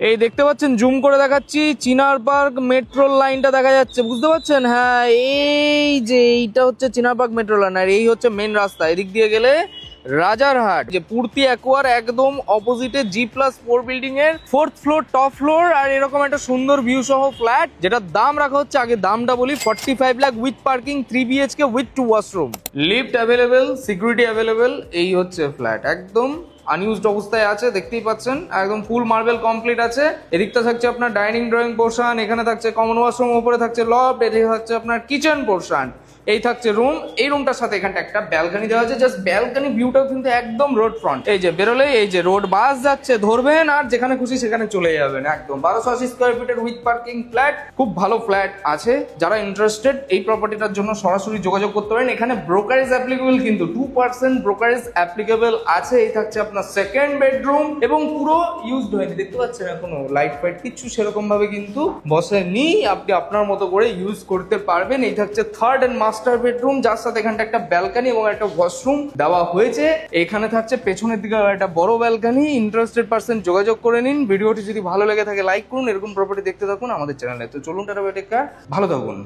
এই দেখতে পাচ্ছেন, জুম করে দেখাচ্ছি, চিনার পার্ক মেট্রো লাইনটা দেখা যাচ্ছে, বুঝতে পারছেন? হ্যাঁ, এই যে এইটা হচ্ছে চিনার পার্ক মেট্রো লাইন, আর এই হচ্ছে মেন রাস্তা। এদিক দিয়ে গেলে রাজারহাট, যে পূর্তি অ্যাকোয়ার একদম অপোজিটে G+4 বিল্ডিং এর 4th ফ্লোর, টপ ফ্লোর, আর এরকম একটা সুন্দর ভিউ সহ ফ্ল্যাট, যেটার দাম রাখা হচ্ছে, আগে দামটা বলি, 45 lakh with parking, 3 BHK with 2 washroom, lift available, security available. এই হচ্ছে ফ্ল্যাট, একদম আনইউজড অবস্থায় আছে, দেখতেই পাচ্ছেন, একদম ফুল মার্বেল কমপ্লিট আছে। এদিকটা থাকছে আপনার ডাইনিং ড্রয়িং পোর্শন, এখানে থাকছে কমন ওয়াশরুম, উপরে থাকছে লফট, এদিকে থাকছে আপনার কিচেন পোর্শন, এই থাকছে রুম। এই রুমটার সাথে এখানটা একটা ব্যালকনি দেওয়া আছে, জাস্ট ব্যালকনি ভিউটাও কিন্তু একদম রোড ফ্রন্ট। এই যে বেরোলে এই যে রোড, বাস যাচ্ছে, ধরবেন আর যেখানে খুশি সেখানে চলে যাবেন। একদম 1280 স্কোয়ার ফিটের উইথ পার্কিং ফ্ল্যাট, খুব ভালো ফ্ল্যাট আছে। যারা ইন্টারেস্টেড এই প্রপার্টিটার জন্য সরাসরি যোগাযোগ করতে পারেন। এখানে ব্রোকারেজ অ্যাপ্লিকেবল, কিন্তু 2% ব্রোকারেজ অ্যাপ্লিকেবল আছে। এই থাকছে আপনার সেকেন্ড বেডরুম, এবং পুরো ইউজড হয়নি, দেখতে পাচ্ছেন, এখনো লাইট ফাইট কিছু সেরকম ভাবে কিন্তু বসেনি, আপনি আপনার মতো করে ইউজ করতে পারবেন। এই থাকছে থার্ড এন্ড মাস্টার বেডরুম, যার সাথে এখানটা একটা ব্যালকনি এবং একটা ওয়াশরুম দেওয়া হয়েছে। এখানে থাকছে পেছনের দিকে একটা বড় ব্যালকনি। ইন্টারেস্টেড পারসন যোগাযোগ করে নিন। ভিডিওটি যদি ভালো লেগে থাকে লাইক করুন, এরকম প্রপার্টি দেখতে থাকুন আমাদের চ্যানেলে। তো চলুন, টাটা, বাই, টেক কেয়ার, ভালো থাকুন।